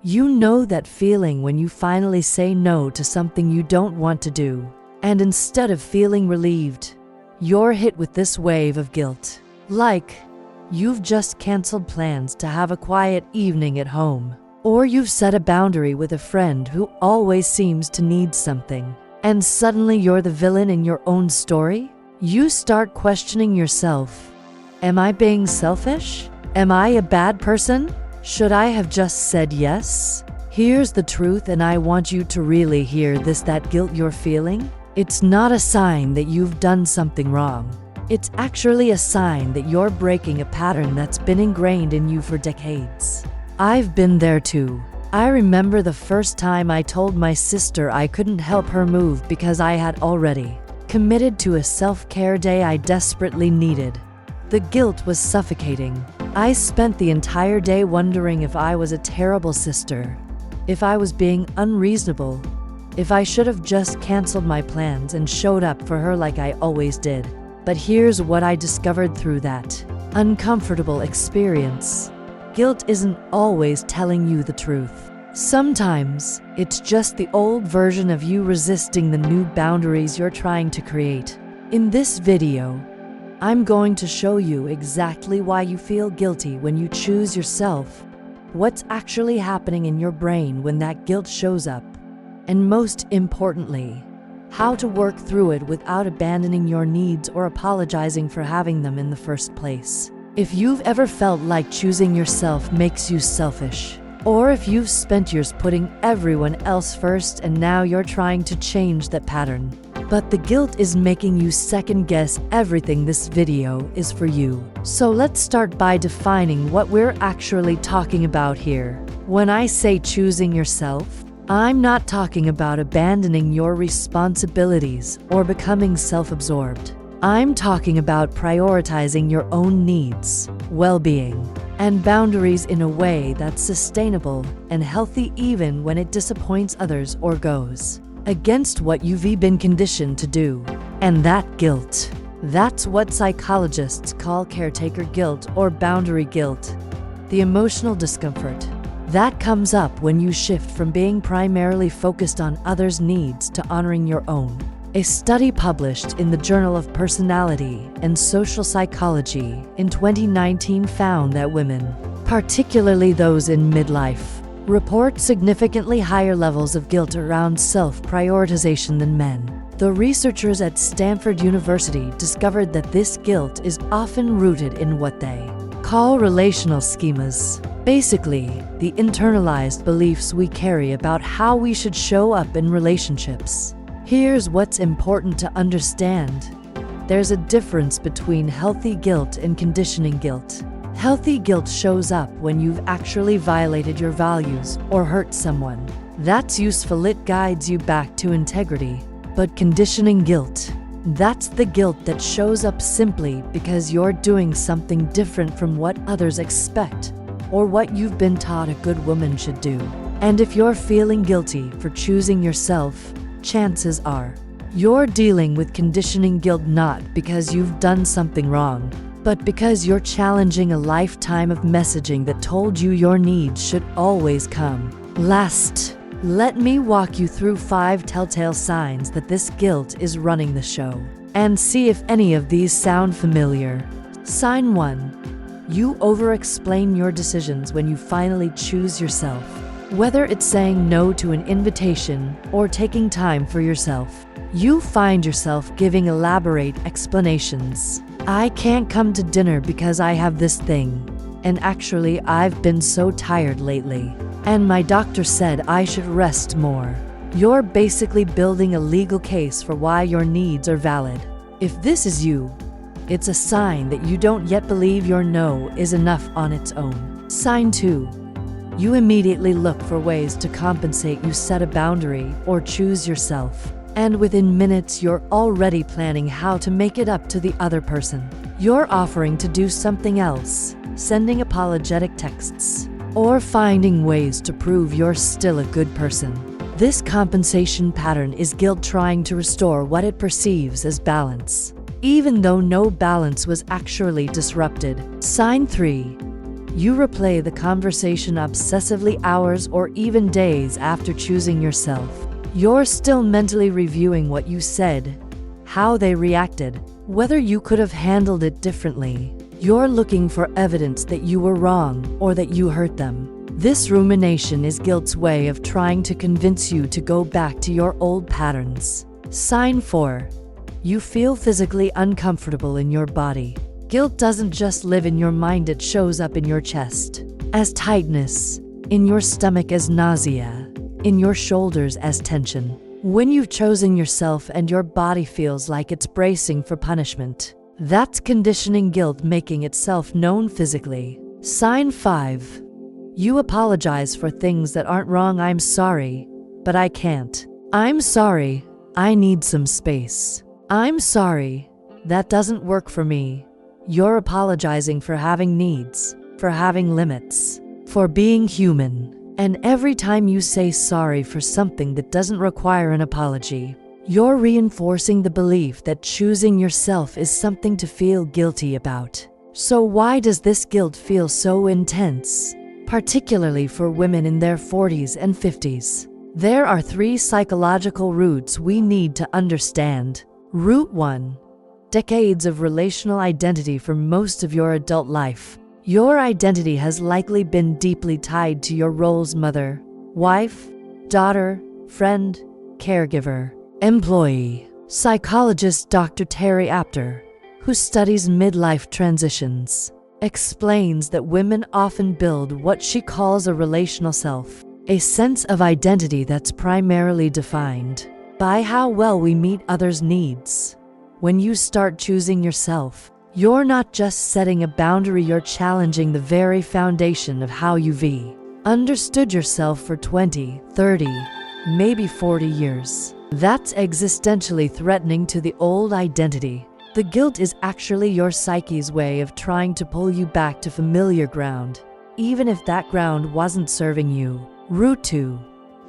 You know that feeling when you finally say no to something you don't want to do, and instead of feeling relieved, you're hit with this wave of guilt. Like, you've just canceled plans to have a quiet evening at home, or you've set a boundary with a friend who always seems to need something, and suddenly you're the villain in your own story? You start questioning yourself. Am I being selfish? Am I a bad person? Should I have just said yes? Here's the truth, and I want you to really hear this: that guilt you're feeling, it's not a sign that you've done something wrong. It's actually a sign that you're breaking a pattern that's been ingrained in you for decades. I've been there too. I remember the first time I told my sister I couldn't help her move because I had already committed to a self-care day I desperately needed. The guilt was suffocating. I spent the entire day wondering if I was a terrible sister, if I was being unreasonable, if I should have just canceled my plans and showed up for her like I always did. But here's what I discovered through that uncomfortable experience. Guilt isn't always telling you the truth. Sometimes it's just the old version of you resisting the new boundaries you're trying to create. In this video, I'm going to show you exactly why you feel guilty when you choose yourself, what's actually happening in your brain when that guilt shows up, and most importantly, how to work through it without abandoning your needs or apologizing for having them in the first place. If you've ever felt like choosing yourself makes you selfish, or if you've spent years putting everyone else first and now you're trying to change that pattern, but the guilt is making you second-guess everything, this video is for you. So let's start by defining what we're actually talking about here. When I say choosing yourself, I'm not talking about abandoning your responsibilities or becoming self-absorbed. I'm talking about prioritizing your own needs, well-being, and boundaries in a way that's sustainable and healthy even when it disappoints others or goes against what you've been conditioned to do. And that guilt, that's what psychologists call caretaker guilt or boundary guilt. The emotional discomfort that comes up when you shift from being primarily focused on others' needs to honoring your own. A study published in the Journal of Personality and Social Psychology in 2019 found that women, particularly those in midlife, report significantly higher levels of guilt around self-prioritization than men. The researchers at Stanford University discovered that this guilt is often rooted in what they call relational schemas. Basically, the internalized beliefs we carry about how we should show up in relationships. Here's what's important to understand. There's a difference between healthy guilt and conditioning guilt. Healthy guilt shows up when you've actually violated your values or hurt someone. That's useful, it guides you back to integrity. But conditioning guilt, that's the guilt that shows up simply because you're doing something different from what others expect or what you've been taught a good woman should do. And if you're feeling guilty for choosing yourself, chances are you're dealing with conditioning guilt not because you've done something wrong, but because you're challenging a lifetime of messaging that told you your needs should always come last. Let me walk you through 5 telltale signs that this guilt is running the show, and see if any of these sound familiar. Sign 1. You over-explain your decisions when you finally choose yourself. Whether it's saying no to an invitation or taking time for yourself, you find yourself giving elaborate explanations. I can't come to dinner because I have this thing, and actually I've been so tired lately, and my doctor said I should rest more. You're basically building a legal case for why your needs are valid. If this is you, it's a sign that you don't yet believe your no is enough on its own. Sign 2. You immediately look for ways to compensate. You set a boundary or choose yourself, and within minutes you're already planning how to make it up to the other person. You're offering to do something else, sending apologetic texts, or finding ways to prove you're still a good person. This compensation pattern is guilt trying to restore what it perceives as balance, even though no balance was actually disrupted. Sign 3. You replay the conversation obsessively hours or even days after choosing yourself. You're still mentally reviewing what you said, how they reacted, whether you could have handled it differently. You're looking for evidence that you were wrong or that you hurt them. This rumination is guilt's way of trying to convince you to go back to your old patterns. Sign 4. You feel physically uncomfortable in your body. Guilt doesn't just live in your mind, it shows up in your chest as tightness, in your stomach as nausea, in your shoulders as tension. When you've chosen yourself and your body feels like it's bracing for punishment, that's conditioning guilt making itself known physically. Sign 5. You apologize for things that aren't wrong. I'm sorry, but I can't. I'm sorry, I need some space. I'm sorry, that doesn't work for me. You're apologizing for having needs, for having limits, for being human. And every time you say sorry for something that doesn't require an apology, you're reinforcing the belief that choosing yourself is something to feel guilty about. So why does this guilt feel so intense, particularly for women in their 40s and 50s? There are 3 psychological roots we need to understand. Root 1. Decades of relational identity. For most of your adult life, your identity has likely been deeply tied to your roles: mother, wife, daughter, friend, caregiver, employee. Psychologist Dr. Terry Apter, who studies midlife transitions, explains that women often build what she calls a relational self, a sense of identity that's primarily defined by how well we meet others' needs. When you start choosing yourself, you're not just setting a boundary, you're challenging the very foundation of how you've understood yourself for 20, 30, maybe 40 years. That's existentially threatening to the old identity. The guilt is actually your psyche's way of trying to pull you back to familiar ground, even if that ground wasn't serving you. Root 2.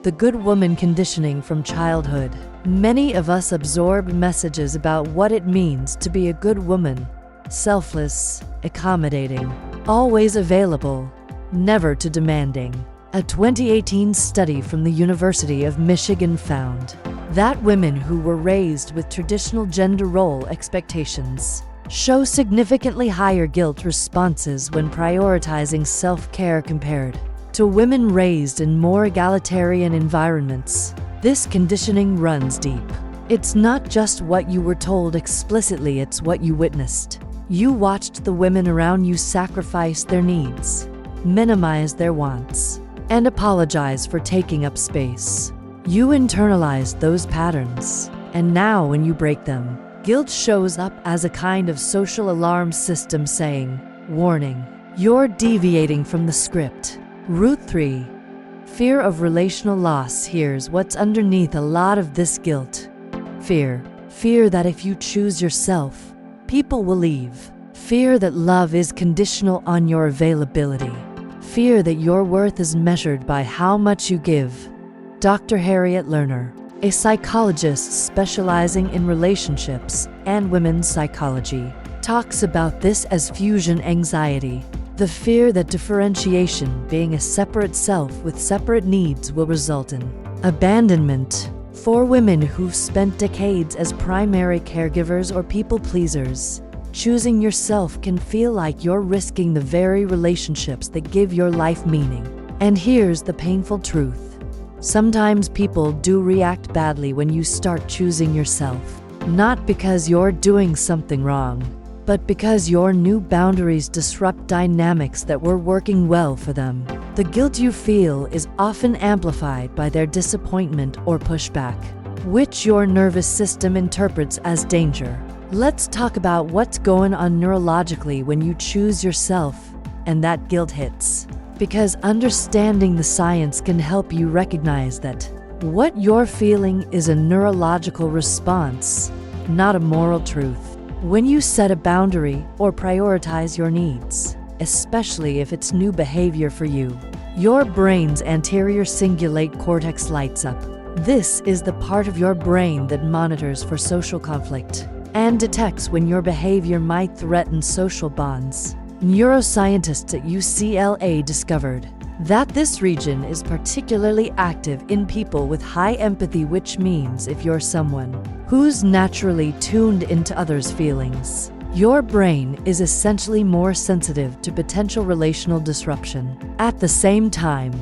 The good woman conditioning from childhood. Many of us absorbed messages about what it means to be a good woman: selfless, accommodating, always available, never too demanding. A 2018 study from the University of Michigan found that women who were raised with traditional gender role expectations show significantly higher guilt responses when prioritizing self-care compared to women raised in more egalitarian environments. This conditioning runs deep. It's not just what you were told explicitly, it's what you witnessed. You watched the women around you sacrifice their needs, minimize their wants, and apologize for taking up space. You internalized those patterns, and now when you break them, guilt shows up as a kind of social alarm system saying, "Warning, you're deviating from the script." Root 3. Fear of relational loss. Here's what's underneath a lot of this guilt. Fear. Fear that if you choose yourself, people will leave. Fear that love is conditional on your availability. Fear that your worth is measured by how much you give. Dr. Harriet Lerner, a psychologist specializing in relationships and women's psychology, talks about this as fusion anxiety. The fear that differentiation, being a separate self with separate needs, will result in abandonment. For women who've spent decades as primary caregivers or people pleasers, choosing yourself can feel like you're risking the very relationships that give your life meaning. And here's the painful truth. Sometimes people do react badly when you start choosing yourself, not because you're doing something wrong, but because your new boundaries disrupt dynamics that were working well for them. The guilt you feel is often amplified by their disappointment or pushback, which your nervous system interprets as danger. Let's talk about what's going on neurologically when you choose yourself and that guilt hits. Because understanding the science can help you recognize that what you're feeling is a neurological response, not a moral truth. When you set a boundary or prioritize your needs, especially if it's new behavior for you, your brain's anterior cingulate cortex lights up. This is the part of your brain that monitors for social conflict and detects when your behavior might threaten social bonds. Neuroscientists at UCLA discovered that this region is particularly active in people with high empathy, which means if you're someone who's naturally tuned into others' feelings, your brain is essentially more sensitive to potential relational disruption. At the same time,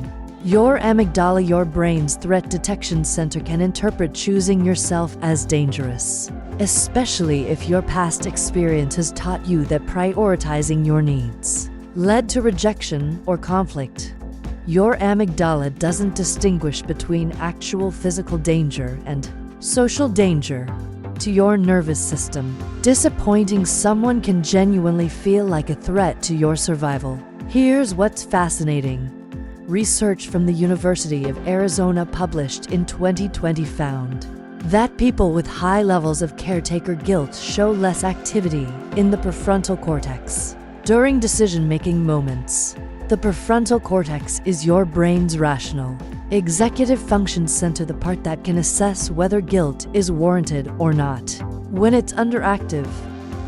your amygdala, your brain's threat detection center, can interpret choosing yourself as dangerous, especially if your past experience has taught you that prioritizing your needs led to rejection or conflict. Your amygdala doesn't distinguish between actual physical danger and social danger. To your nervous system, disappointing someone can genuinely feel like a threat to your survival. Here's what's fascinating. Research from the University of Arizona published in 2020 found that people with high levels of caretaker guilt show less activity in the prefrontal cortex during decision-making moments. The prefrontal cortex is your brain's rational, executive function center, the part that can assess whether guilt is warranted or not. When it's underactive,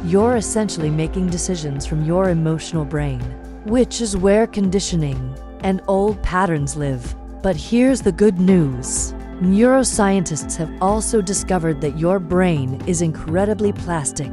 you're essentially making decisions from your emotional brain, which is where conditioning and old patterns live. But here's the good news. Neuroscientists have also discovered that your brain is incredibly plastic,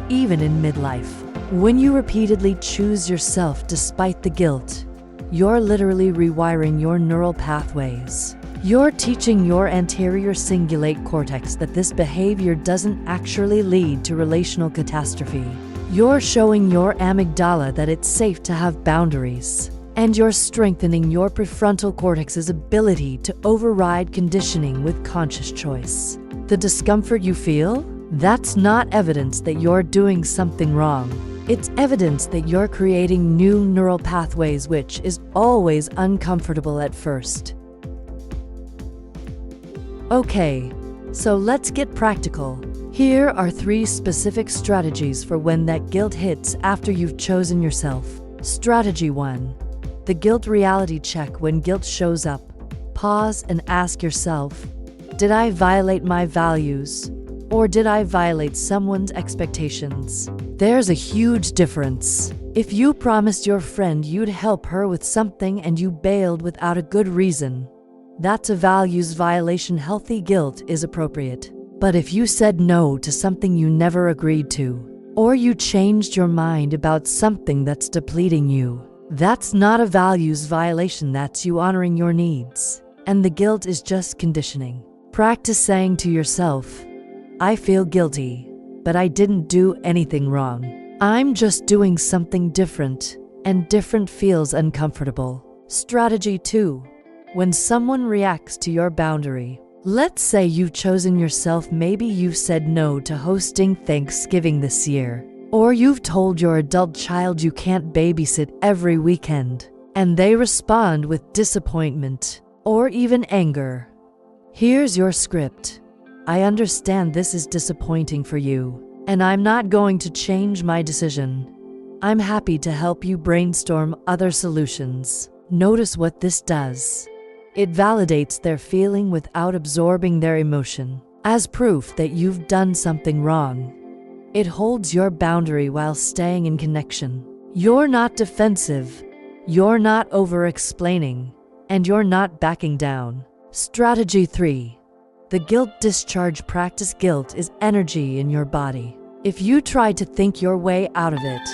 even in midlife. When you repeatedly choose yourself despite the guilt, you're literally rewiring your neural pathways. You're teaching your anterior cingulate cortex that this behavior doesn't actually lead to relational catastrophe. You're showing your amygdala that it's safe to have boundaries. And you're strengthening your prefrontal cortex's ability to override conditioning with conscious choice. The discomfort you feel? That's not evidence that you're doing something wrong. It's evidence that you're creating new neural pathways, which is always uncomfortable at first. Okay, so let's get practical. Here are 3 specific strategies for when that guilt hits after you've chosen yourself. Strategy 1. The guilt reality check. When guilt shows up, pause and ask yourself, did I violate my values? Or did I violate someone's expectations? There's a huge difference. If you promised your friend you'd help her with something and you bailed without a good reason, that's a values violation. Healthy guilt is appropriate. But if you said no to something you never agreed to, or you changed your mind about something that's depleting you, that's not a values violation. That's you honoring your needs. And the guilt is just conditioning. Practice saying to yourself, I feel guilty, but I didn't do anything wrong. I'm just doing something different, and different feels uncomfortable. Strategy 2. When someone reacts to your boundary, let's say you've chosen yourself. Maybe you've said no to hosting Thanksgiving this year, or you've told your adult child you can't babysit every weekend, and they respond with disappointment or even anger. Here's your script. I understand this is disappointing for you, and I'm not going to change my decision. I'm happy to help you brainstorm other solutions. Notice what this does. It validates their feeling without absorbing their emotion, as proof that you've done something wrong. It holds your boundary while staying in connection. You're not defensive, you're not over-explaining, and you're not backing down. Strategy 3. The guilt discharge practice. Guilt is energy in your body. If you try to think your way out of it,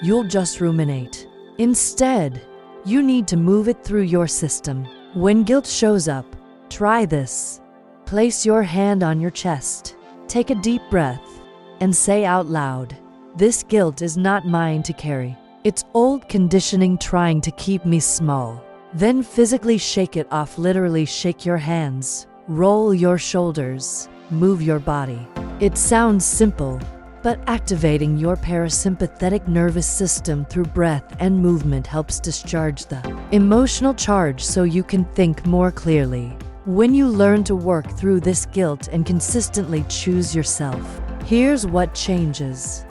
you'll just ruminate. Instead, you need to move it through your system. When guilt shows up, try this. Place your hand on your chest, take a deep breath, and say out loud, this guilt is not mine to carry. It's old conditioning trying to keep me small. Then physically shake it off. Literally shake your hands. Roll your shoulders, move your body. It sounds simple, but activating your parasympathetic nervous system through breath and movement helps discharge the emotional charge so you can think more clearly. When you learn to work through this guilt and consistently choose yourself, here's what changes.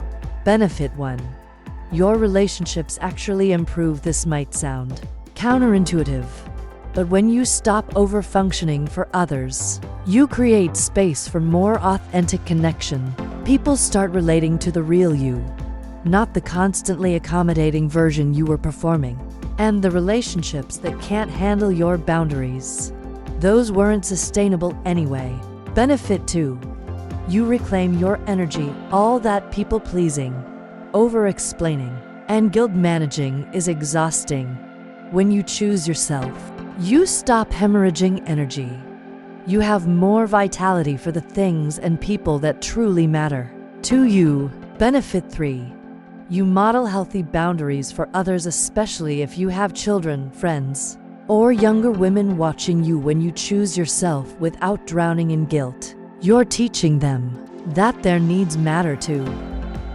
Benefit 1. Your relationships actually improve. This might sound counterintuitive, but when you stop over-functioning for others, you create space for more authentic connection. People start relating to the real you, not the constantly accommodating version you were performing. And the relationships that can't handle your boundaries, those weren't sustainable anyway. Benefit 2. You reclaim your energy. All that people-pleasing, over-explaining, and guilt managing is exhausting. When you choose yourself, you stop hemorrhaging energy. You have more vitality for the things and people that truly matter to you. Benefit 3. You model healthy boundaries for others, especially if you have children, friends, or younger women watching you. When you choose yourself without drowning in guilt, you're teaching them that their needs matter too.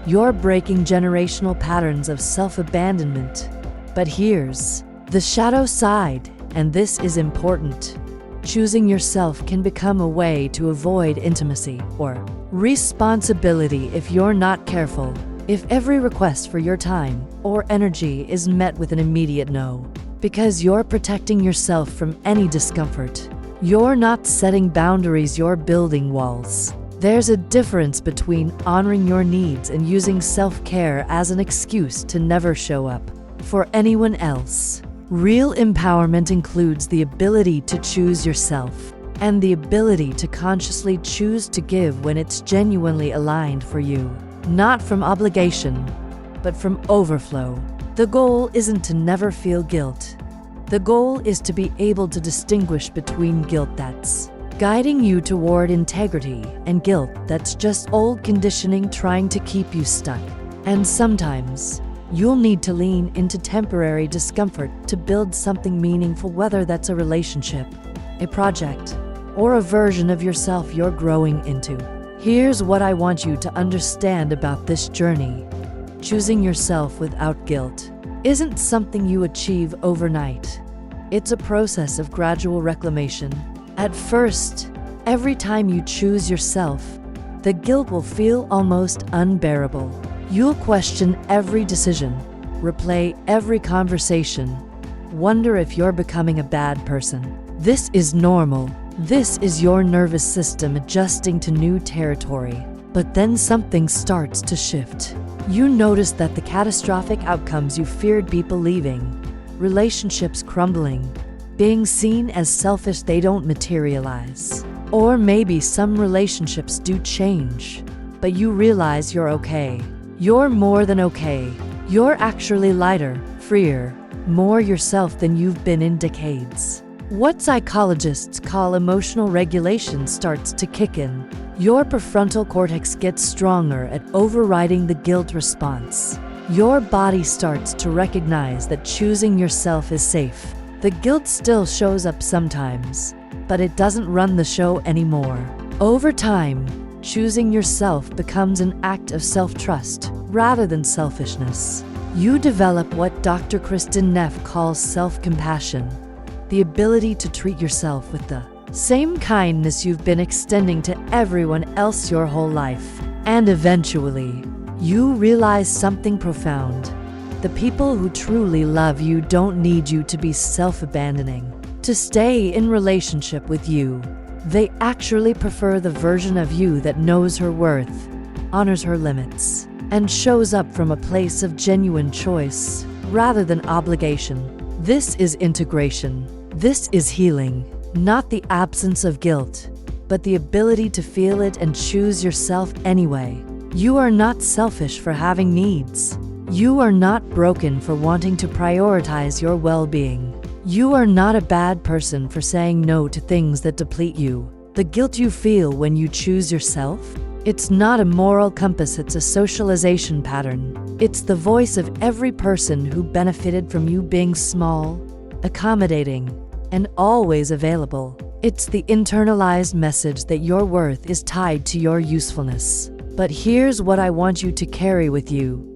You're breaking generational patterns of self-abandonment. But here's the shadow side, and this is important. Choosing yourself can become a way to avoid intimacy or responsibility if you're not careful. If every request for your time or energy is met with an immediate no, because you're protecting yourself from any discomfort, you're not setting boundaries, you're building walls. There's a difference between honoring your needs and using self-care as an excuse to never show up for anyone else. Real empowerment includes the ability to choose yourself and the ability to consciously choose to give when it's genuinely aligned for you. Not from obligation, but from overflow. The goal isn't to never feel guilt. The goal is to be able to distinguish between guilt that's guiding you toward integrity and guilt that's just old conditioning trying to keep you stuck. And sometimes you'll need to lean into temporary discomfort to build something meaningful, whether that's a relationship, a project, or a version of yourself you're growing into. Here's what I want you to understand about this journey. Choosing yourself without guilt isn't something you achieve overnight. It's a process of gradual reclamation. At first, every time you choose yourself, the guilt will feel almost unbearable. You'll question every decision, replay every conversation, wonder if you're becoming a bad person. This is normal. This is your nervous system adjusting to new territory. But then something starts to shift. You notice that the catastrophic outcomes you feared, people leaving, relationships crumbling, being seen as selfish, they don't materialize. Or maybe some relationships do change, but you realize you're okay. You're more than okay. You're actually lighter, freer, more yourself than you've been in decades. What psychologists call emotional regulation starts to kick in. Your prefrontal cortex gets stronger at overriding the guilt response. Your body starts to recognize that choosing yourself is safe. The guilt still shows up sometimes, but it doesn't run the show anymore. Over time, choosing yourself becomes an act of self-trust rather than selfishness. You develop what Dr. Kristin Neff calls self-compassion, the ability to treat yourself with the same kindness you've been extending to everyone else your whole life. And eventually, you realize something profound. The people who truly love you don't need you to be self-abandoning to stay in relationship with you. They actually prefer the version of you that knows her worth, honors her limits, and shows up from a place of genuine choice rather than obligation. This is integration. This is healing. Not the absence of guilt, but the ability to feel it and choose yourself anyway. You are not selfish for having needs. You are not broken for wanting to prioritize your well-being. You are not a bad person for saying no to things that deplete you. The guilt you feel when you choose yourself, it's not a moral compass, it's a socialization pattern. It's the voice of every person who benefited from you being small, accommodating, and always available. It's the internalized message that your worth is tied to your usefulness. But here's what I want you to carry with you.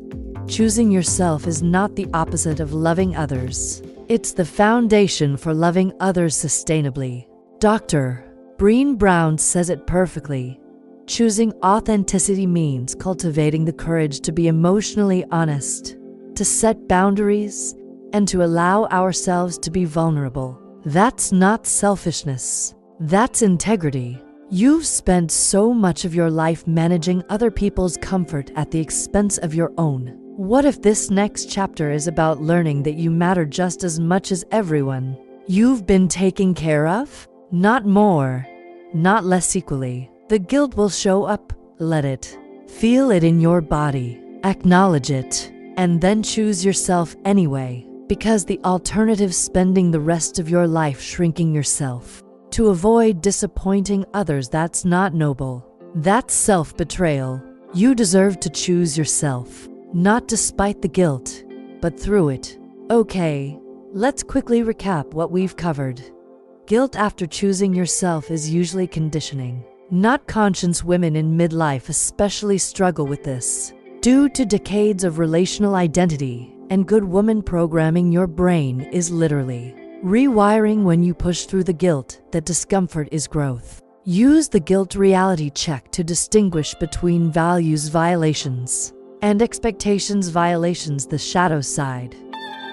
Choosing yourself is not the opposite of loving others. It's the foundation for loving others sustainably. Dr. Brené Brown says it perfectly. Choosing authenticity means cultivating the courage to be emotionally honest, to set boundaries, and to allow ourselves to be vulnerable. That's not selfishness. That's integrity. You've spent so much of your life managing other people's comfort at the expense of your own. What if this next chapter is about learning that you matter just as much as everyone you've been taken care of? Not more, not less equally. The guilt will show up. Let it. Feel it in your body. Acknowledge it. And then choose yourself anyway. Because the alternative, spending the rest of your life shrinking yourself to avoid disappointing others, that's not noble. That's self-betrayal. You deserve to choose yourself, not despite the guilt, but through it. Okay, let's quickly recap what we've covered. Guilt after choosing yourself is usually conditioning, not conscience. Women in midlife especially struggle with this due to decades of relational identity and good woman programming. Your brain is literally rewiring when you push through the guilt that discomfort is growth. Use the guilt reality check to distinguish between values violations and expectations violations, the shadow side.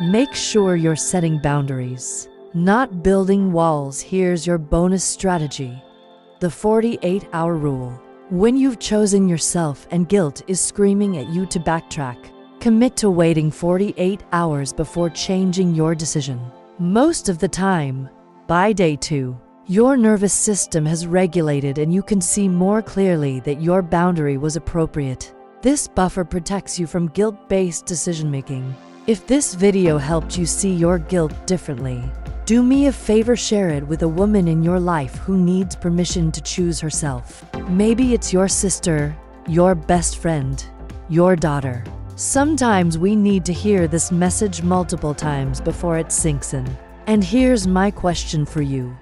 Make sure you're setting boundaries, not building walls. Here's your bonus strategy: the 48-hour rule. When you've chosen yourself and guilt is screaming at you to backtrack, commit to waiting 48 hours before changing your decision. Most of the time, by day 2, your nervous system has regulated and you can see more clearly that your boundary was appropriate. This buffer protects you from guilt-based decision-making. If this video helped you see your guilt differently, do me a favor, share it with a woman in your life who needs permission to choose herself. Maybe it's your sister, your best friend, your daughter. Sometimes we need to hear this message multiple times before it sinks in. And here's my question for you.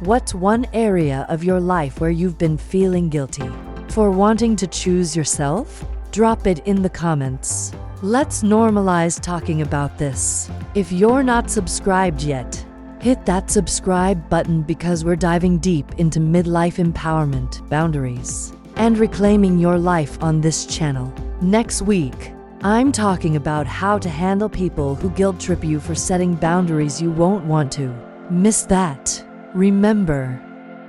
What's one area of your life where you've been feeling guilty for wanting to choose yourself? Drop it in the comments. Let's normalize talking about this. If you're not subscribed yet, hit that subscribe button because we're diving deep into midlife empowerment, boundaries, and reclaiming your life on this channel. Next week, I'm talking about how to handle people who guilt trip you for setting boundaries. You won't want to miss that. Remember,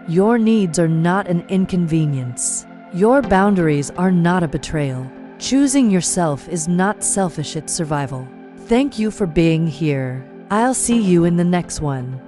your needs are not an inconvenience. Your boundaries are not a betrayal. Choosing yourself is not selfish, it's survival. Thank you for being here. I'll see you in the next one.